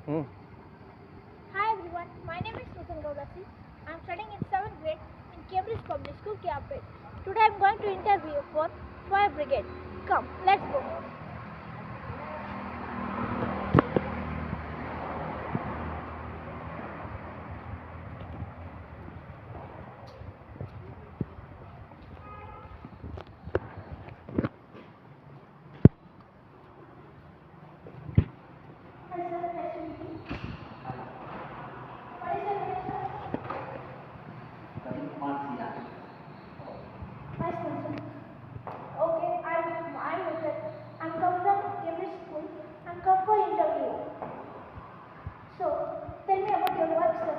Hmm. Hi everyone, my name is Nutan Gaudasi. I am studying in 7th grade in Cambridge Public School, Cambridge. Today I am going to interview for Fire Brigade. Come, let's go. Hi sir, nice to meet you. What is your name, sir? Nice to meet you. Okay, I'm Nutan. I'm come from Cambridge School. I'm come for interview. So, tell me about your work, sir.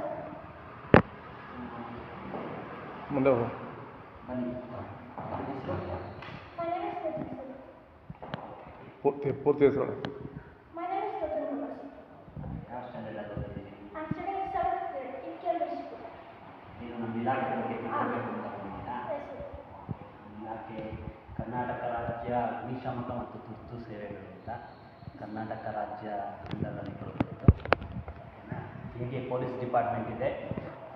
ಮುಂದೆ ಹೋಗು. My name is Nutan, sir. ಪೂರ್ತಿ ಹೆಸರು ಹೇಳು. My name is Nutan Gaudasi. I'm studying in 7th grade in Cambridge School. Yes, sir. ಇಲಾಖೆ ಕರ್ನಾಟಕ ರಾಜ್ಯ ಅಗ್ನಿಶಾಮಕ ಮತ್ತು ತುರ್ತು ಸೇವೆಗಳಿಂದ ಕರ್ನಾಟಕ ರಾಜ್ಯ ಅಂಡರಲ್ಲಿ ಬರುತ್ತಿದ್ದು ಓಕೆನಾ. ಹೇಗೆ ಪೊಲೀಸ್ ಡಿಪಾರ್ಟ್ಮೆಂಟ್ ಇದೆ,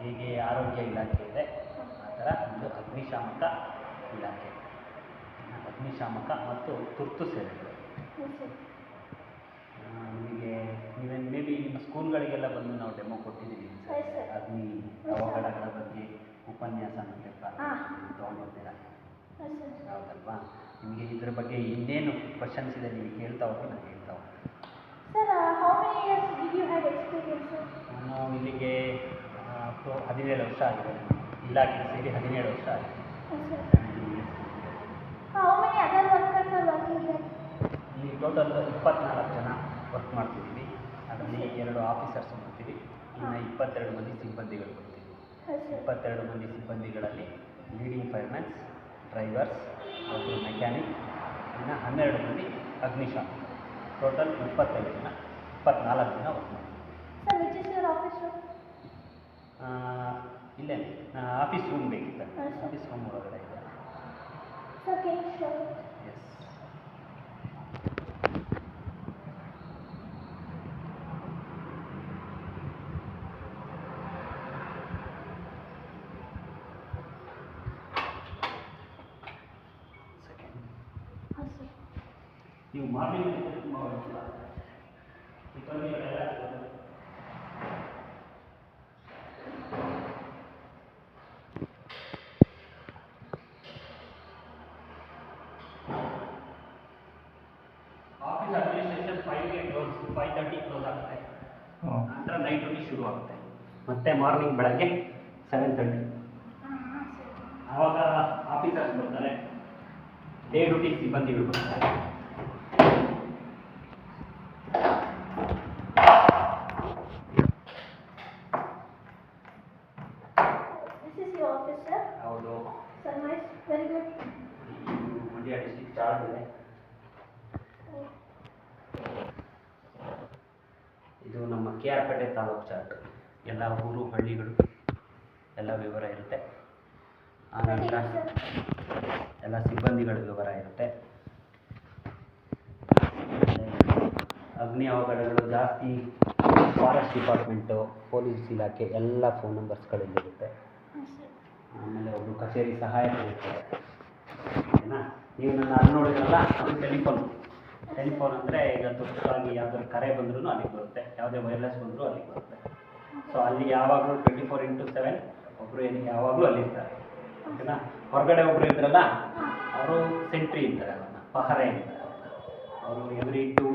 ಹೇಗೆ ಆರೋಗ್ಯ ಇಲಾಖೆ ಇದೆ, ಆ ಥರ ಒಂದು ಅಗ್ನಿಶಾಮಕ ಇಲಾಖೆ, ಅಗ್ನಿಶಾಮಕ ಮತ್ತು ತುರ್ತು ಸೇವೆಗಳು. Yes, sir. ನಿಮಗೆ ನೀವೇನು ಮೇ ಬಿ ನಿಮ್ಮ ಸ್ಕೂಲ್ಗಳಿಗೆಲ್ಲ ಬಂದು ನಾವು ಡೆಮೋ ಕೊಟ್ಟಿದ್ದೀವಿ Yes, sir. ಅಗ್ನಿ ಅವಘಡಗಳ ಬಗ್ಗೆ ಉಪನ್ಯಾಸ ಮತ್ತು ತೊಗೊಂಡಿದ್ದೀರಾ? Yes, sir. ಹೌದಲ್ವಾ? ನಿಮಗೆ ಇದ್ರ ಬಗ್ಗೆ ಇನ್ನೇನು ಕ್ವಶನ್ಸ್ ಇದೆ ನೀವು ಕೇಳ್ತಾ ಹೋಗಿ ನಾನು ಹೇಳ್ತಾ ಹೋಗ್ತೀನಿ. Sir, how many years did you have experience, sir? ನಾನು ಇಲ್ಲಿಗೆ 17 ವರ್ಷ ಆಗಿದೆ. ಇಲಾಖೆಗೆ ಸೇರಿ 17 ವರ್ಷ ಆಗಿದೆ. Yes, sir. How many other workers are working here? ಇಲ್ಲಿ ಟೋಟಲ್ 24 ಜನ ವರ್ಕ್ ಮಾಡ್ತಿದ್ದೀವಿ. ಅದರಲ್ಲಿ 2 ಆಫೀಸರ್ಸ್ ಬರ್ತೀವಿ, ಇನ್ನು 22 ಮಂದಿ ಸಿಬ್ಬಂದಿಗಳು ಬರ್ತೀವಿ. Yes, sir. 22 ಮಂದಿ ಸಿಬ್ಬಂದಿಗಳಲ್ಲಿ ಲೀಡಿಂಗ್ ಫೈರ್ಮ್ಯಾನ್ಸ್, ಡ್ರೈವರ್ಸ್, ಒಬ್ಬರು ಮೆಕ್ಯಾನಿಕ್, ಇನ್ನು 12 ಮಂದಿ ಅಗ್ನಿಶಾಮಕ. ಟೋಟಲ್ 25 ಜನ, 24 ಜನ ವರ್ಕ್ ಮಾಡ್ತೀವಿ. Sir, which is your office room? ಇಲ್ಲೇ ಆಫೀಸ್ ರೂಮ್ ಬೇಕಿತ್ತು. Yes, sir. ಆಫೀಸ್ ರೂಮ್ ಒಳಗಡೆ ಇದೆ. Sir, can you show it? Yes. Second Yes, sir. ನೀವು ಮಾರ್ನಿಂಗ್ ತುಂಬ ಬರುತ್ತಿಲ್ಲ ಸಿಬ್ಬಂದಿಗಳೆಲ್ಲ ಆಫೀಸ್ ಅಡ್ಮಿನಿಸ್ಟ್ರೇಷನ್ 5ಗೆ ಕ್ಲೋಸ್, 5:30 ಕ್ಲೋಸ್ ಆಗುತ್ತೆ. ನಂತರ ನೈಟ್ ಡ್ಯೂಟಿ ಶುರು ಆಗುತ್ತೆ, ಮತ್ತೆ ಮಾರ್ನಿಂಗ್ ಬೆಳಗ್ಗೆ 7:30. ಆವಾಗ ಆಫೀಸರ್ಸ್ ಬರ್ತಾರೆ, ಡೇ ಡ್ಯೂಟಿ ಸಿಬ್ಬಂದಿಗಳು ಬರ್ತಾರೆ. This is your office, sir? ಹೌದು. Sir, nice. Very good. Mandya district chart ಇದೆ. ಇದು ನಮ್ಮ KR ಪೇಟೆ ತಾಲೂಕು ಚಾರ್ಟ್. ಎಲ್ಲ ಊರು ಹಳ್ಳಿಗಳು ಎಲ್ಲ ವಿವರ ಇರುತ್ತೆ. ಆನಂತರ ಎಲ್ಲ ಸಿಬ್ಬಂದಿಗಳ ವಿವರ ಇರುತ್ತೆ. ಅಗ್ನಿ ಅವಘಡಗಳು ಜಾಸ್ತಿ ಫಾರೆಸ್ಟ್ ಡಿಪಾರ್ಟ್ಮೆಂಟು, ಪೊಲೀಸ್ ಇಲಾಖೆ ಎಲ್ಲ ಫೋನ್ ನಂಬರ್ಸ್ಗಳಿರುತ್ತೆ. Yes, sir. ಆಮೇಲೆ ಅವರು ಕಚೇರಿ ಸಹಾಯಕರು ಇರ್ತಾರೆ. ಓಕೆನಾ? ನೀವು ನನ್ನ ಅಲ್ಲಿ ನೋಡಿದ್ರಲ್ಲ, ಅದು ಟೆಲಿಫೋನ್ ಅಂದರೆ ಈಗ ತುರ್ತಾಗಿ ಯಾವುದಾದ್ರು ಕರೆ ಬಂದ್ರೂ ಅಲ್ಲಿಗೆ ಬರುತ್ತೆ, ಯಾವುದೇ ವೈರ್ಲೆಸ್ ಬಂದರೂ ಅಲ್ಲಿಗೆ ಬರುತ್ತೆ. ಸೊ ಅಲ್ಲಿ ಯಾವಾಗಲೂ 24x7 ಒಬ್ಬರು ಯಾವಾಗಲೂ ಅಲ್ಲಿರ್ತಾರೆ. ಓಕೆನಾ? ಹೊರಗಡೆ ಒಬ್ಬರು ಇದ್ರಲ್ಲ, ಅವರು ಸೆಂಟ್ರಿ ಇರ್ತಾರೆ, ಅದನ್ನು ಪಹರೆ ಇರ್ತಾರೆ. ಅವರು ಎವ್ರಿ 2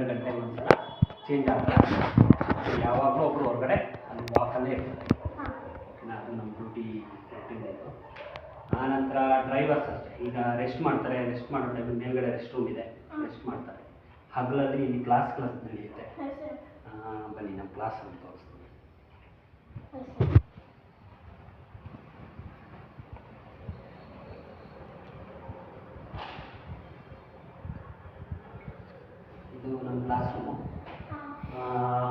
ಗಂಟೆಗೆ ಒಂದ್ಸಲ ಚೇಂಜ್ ಆಗ್ತಾರೆ. ಯಾವಾಗಲೂ ಒಬ್ಬರು ಹೊರಗಡೆ ಅಲ್ಲಿ ವಾಕಲ್ಲೇ ಇರ್ತಾರೆ. ಓಕೆನಾ? ಅದು ನಮ್ಮ ಡ್ಯೂಟಿ ಇದು. ಆನಂತರ ಡ್ರೈವರ್ಸ್ ಅಷ್ಟೇ, ಈಗ ರೆಸ್ಟ್ ಮಾಡ್ತಾರೆ, ರೆಸ್ಟ್ ಮಾಡೋ ಟೈಮಿಗೆ ಮೇಲ್ಗಡೆ ರೆಸ್ಟ್ ರೂಮ್ ಇದೆ, ರೆಸ್ಟ್ ಮಾಡ್ತಾರೆ. ಹಗಲಲ್ಲಿ ಇಲ್ಲಿ ಕ್ಲಾಸ್ ನಡೆಯುತ್ತೆ. Yes, sir. ಬನ್ನಿ ನಮ್ಮ ಕ್ಲಾಸ್ ಅಂತ ತೋರಿಸ್ತೀನಿ. Yes, sir. ಇದು ನಮ್ಮ ಕ್ಲಾಸ್ ರೂಮು.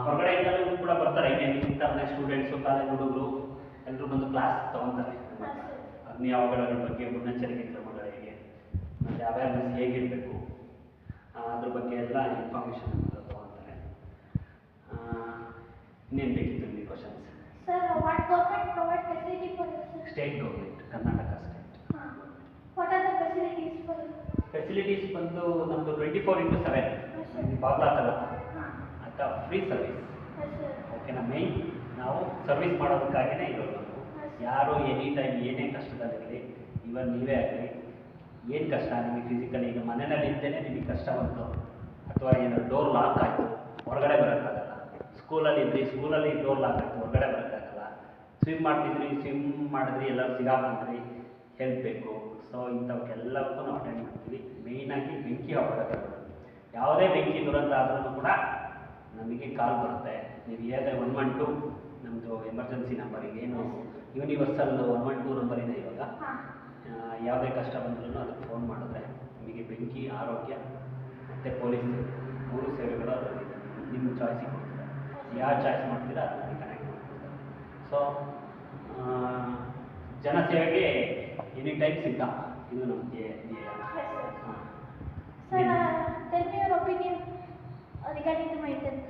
ಹೊರಗಡೆಯಿಂದಲೂ ಕೂಡ ಬರ್ತಾರೆ, ಇಂಟರ್ನೆಟ್ ಸ್ಟೂಡೆಂಟ್ಸು, ಕಾಲೇಜ್ ಹುಡುಗರು ಎಲ್ಲರೂ ಬಂದು ಕ್ಲಾಸ್ ತೊಗೊತಾರೆ. ಅಗ್ನಿ ಅವಘಡಗಳ ಬಗ್ಗೆ ಮುನ್ನೆಚ್ಚರಿಕೆ ಕ್ರಮಗಳು ಹೇಗೆ, ಮತ್ತು ಅವೇರ್ನೆಸ್ ಹೇಗಿರಬೇಕು, ಅದ್ರ ಬಗ್ಗೆ ಎಲ್ಲ ಇನ್ಫಾರ್ಮೇಷನ್ ತೊಗೊತಾರೆ. State government, Karnataka state. What are the facilities for you? Facilities ಬಂದು ನಮ್ಮದು 24/7 ಬಾಗ್ಲಾತಲ್ಲ ಅಂತ ಫ್ರೀ ಸರ್ವಿಸ್. Yes, sir. ಓಕೆನಾ, ಮೇಯ್ನ್ ನಾವು ಸರ್ವಿಸ್ ಮಾಡೋದಕ್ಕಾಗಿಯೇ ಇರೋದು. ಯಾರು ಎನಿ ಟೈಮ್ ಏನೇ ಕಷ್ಟದಲ್ಲಿರಲಿ, ಇವನ್ ನೀವೇ ಆಗಲಿ, ಏನು ಕಷ್ಟ ನಿಮಗೆ ಫಿಸಿಕಲಿ, ಈಗ ಮನೆಯಲ್ಲಿ ಇದ್ದೇನೆ ನಿಮಗೆ ಕಷ್ಟ ಬಂತು, ಅಥವಾ ಏನಾದ್ರು ಡೋರ್ ಲಾಕ್ ಆಯಿತು ಹೊರಗಡೆ ಬರೋಕ್ಕಾಗಲ್ಲ, ಸ್ಕೂಲಲ್ಲಿ ಡೋರ್ ಲಾಕ್ ಆಯಿತು ಹೊರಗಡೆ ಬರೋಕ್ಕಾಗಲ್ಲ, ಸ್ವಿಮ್ ಮಾಡಿದ್ರಿ ಎಲ್ಲರೂ ಸಿಗಾಕೊಂಡ್ರಿ, ಹೆಲ್ಪ್ ಬೇಕು. ಸೊ ಇಂಥವಕ್ಕೆಲ್ಲವಕ್ಕೂ ನಾವು ಅಟೆಂಡ್ ಮಾಡ್ತೀವಿ. ಮೇಯ್ನಾಗಿ ಬೆಂಕಿ ಅಪಘಾತಗಳು, ಯಾವುದೇ ಬೆಂಕಿ ದುರಂತ ಆದ್ರೂ ಕೂಡ ನಮಗೆ ಕಾಲ್ ಬರುತ್ತೆ. ನೀವು ಯಾವುದೇ 112 ನಮ್ಮದು ಎಮರ್ಜೆನ್ಸಿ ನಂಬರಿಗೆ, ಏನು ಯೂನಿವರ್ಸಲ್ 112 ನಂಬರ್ ಇದೆ ಇವಾಗ. ಯಾವುದೇ ಕಷ್ಟ ಬಂದ್ರೂ ಅದಕ್ಕೆ ಫೋನ್ ಮಾಡಿದ್ರೆ ನಿಮಗೆ ಬೆಂಕಿ, ಆರೋಗ್ಯ ಮತ್ತು ಪೊಲೀಸ್ ಮೂರು ಸೇವೆಗಳು ಅದರಲ್ಲಿದೆ. ನಿಮ್ಮ ಚಾಯ್ಸಿಗೆ ಕೊಡ್ತಾರೆ, ಯಾವ ಚಾಯ್ಸ್ ಮಾಡ್ತೀರಾ ಅದಕ್ಕೆ ಕನೆಕ್ಟ್ ಮಾಡ್ಕೊಡ್ತಾರೆ. ಸೊ ಜನಸೇವೆಗೆ ಎನಿ ಟೈಮ್ ಸಿದ್ಧ, ಇದು ನಮಗೆ ಧ್ಯೇಯ. Sir, tell me your opinion regarding to my interview.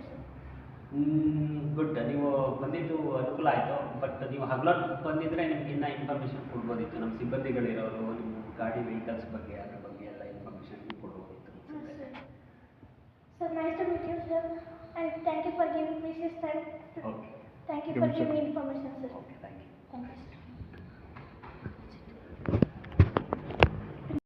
Good, ನೀವು ಬಂದಿದ್ದು ಅನುಕೂಲ ಆಯಿತು. ಬಟ್ ನೀವು ಹಗಲೊತ್ತು ಬಂದಿದ್ದರೆ ನಿಮ್ಗೆ ಇನ್ನೂ ಇನ್ಫಾರ್ಮೇಷನ್ ಕೊಡ್ಬೋದಿತ್ತು. ನಮ್ಮ ಸಿಬ್ಬಂದಿಗಳಿರೋರು ನಿಮ್ಮ ಗಾಡಿ ವೆಹಿಕಲ್ಸ್ ಬಗ್ಗೆ ಅದ್ರ ಬಗ್ಗೆ ಎಲ್ಲ information ಕೊಡ್ಬೋದಿತ್ತು. Sir, nice to meet you, sir, and thank you for giving me this time. Okay, Thank you for giving me information, sir. Okay, thank you. Thank you, sir.